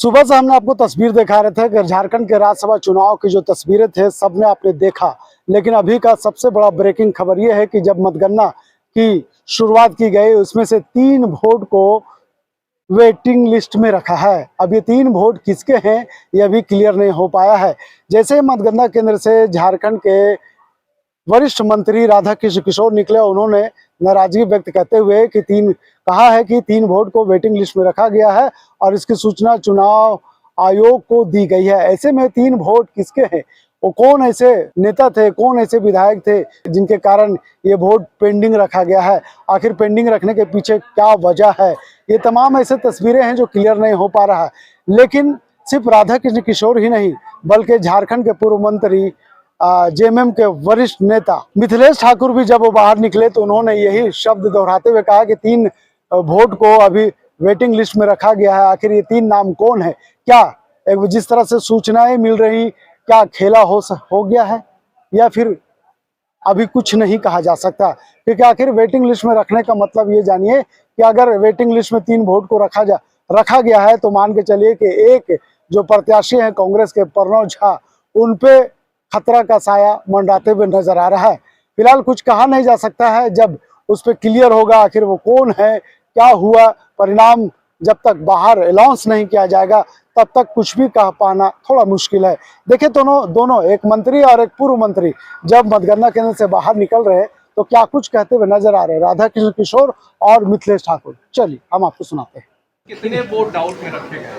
सुबह से हमने आपको तस्वीर दिखा रहे थे कि झारखंड के राज्यसभा चुनाव की जो तस्वीरें थे सबने आपने देखा, लेकिन अभी का सबसे बड़ा ब्रेकिंग खबर यह है कि जब मतगणना की शुरुआत की गई उसमें से 3 वोट को वेटिंग लिस्ट में रखा है। अब ये 3 वोट किसके हैं ये अभी क्लियर नहीं हो पाया है। जैसे मतगणना केंद्र से झारखंड के वरिष्ठ मंत्री राधाकृष्ण किशोर निकले, उन्होंने नाराजगी व्यक्त करते हुए कि कहा है कि 3 वोट को वेटिंग लिस्ट में रखा गया है और इसकी सूचना चुनाव आयोग को दी गई है। ऐसे में 3 वोट किसके हैं, वो कौन ऐसे नेता थे, कौन ऐसे विधायक थे जिनके कारण ये वोट पेंडिंग रखा गया है, आखिर पेंडिंग रखने के पीछे क्या वजह है, ये तमाम ऐसे तस्वीरें हैं जो क्लियर नहीं हो पा रहा है। लेकिन सिर्फ राधाकृष्ण किशोर ही नहीं बल्कि झारखंड के पूर्व मंत्री जेएमएम के वरिष्ठ नेता मिथिलेश ठाकुर भी जब वो बाहर निकले तो उन्होंने यही शब्द दोहराते हुए कहा कि 3 वोट को अभी वेटिंग लिस्ट में रखा गया है। आखिर ये 3 नाम कौन है, क्या जिस तरह से सूचनाएं मिल रही, क्या खेला हो गया है या फिर अभी कुछ नहीं कहा जा सकता। क्योंकि आखिर वेटिंग लिस्ट में रखने का मतलब ये जानिए कि अगर वेटिंग लिस्ट में 3 वोट को रखा गया है तो मान के चलिए कि एक जो प्रत्याशी है कांग्रेस के प्रणव झा, उनपे खतरा का साया मंडराते हुए नजर आ रहा है। फिलहाल कुछ कहा नहीं जा सकता है, जब उस पर क्लियर होगा आखिर वो कौन है, क्या हुआ, परिणाम जब तक बाहर अनाउंस नहीं किया जाएगा तब तक कुछ भी कह पाना थोड़ा मुश्किल है। देखिए दोनों एक मंत्री और एक पूर्व मंत्री जब मतगणना केंद्र से बाहर निकल रहे तो क्या कुछ कहते हुए नजर आ रहे हैं राधाकृष्ण किशोर और मिथिलेश ठाकुर। चलिए हम आपको सुनाते हैं। कितने वोट डाउट में रखे गए?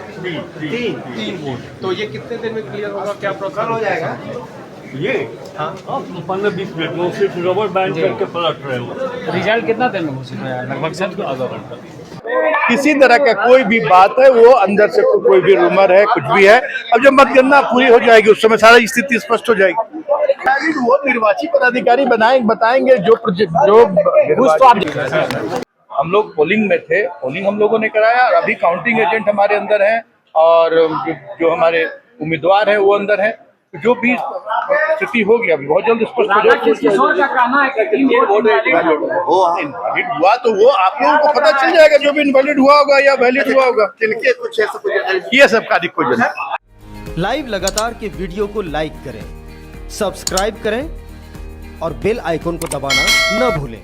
तीन वोट। तो ये कितने दिन में क्लियर होगा, क्या प्रोसेस हो जाएगा? ये हाँ 15-20 मिनट में सिर्फ रबर बैंड करके पलट रहे हो। रिजल्ट कितना देर में घोषित होगा? लगभग सर आधा घंटा। किसी तरह का कोई भी बात है वो अंदर से कोई भी रूमर है, कुछ भी है, अब जब मतगणना पूरी हो जाएगी उस समय सारी स्थिति स्पष्ट हो जाएगी। वो निर्वाची पदाधिकारी बताएंगे जो हम लोग पोलिंग में थे, पोलिंग हम लोगों ने कराया और अभी काउंटिंग एजेंट हमारे अंदर हैं और जो हमारे उम्मीदवार हैं वो अंदर हैं। जो भी स्थिति होगी अभी बहुत जल्द स्पष्ट हो जाएगी। इनवैलिड हुआ तो वो आप लोगों को पता चल जाएगा, जो भी इनवैलिड हुआ होगा या वैलिड हुआ होगा, ये सब कार्य कोई नहीं। लाइव लगातार के वीडियो को लाइक करें, सब्सक्राइब करें और बेल आइकॉन को दबाना न भूलें।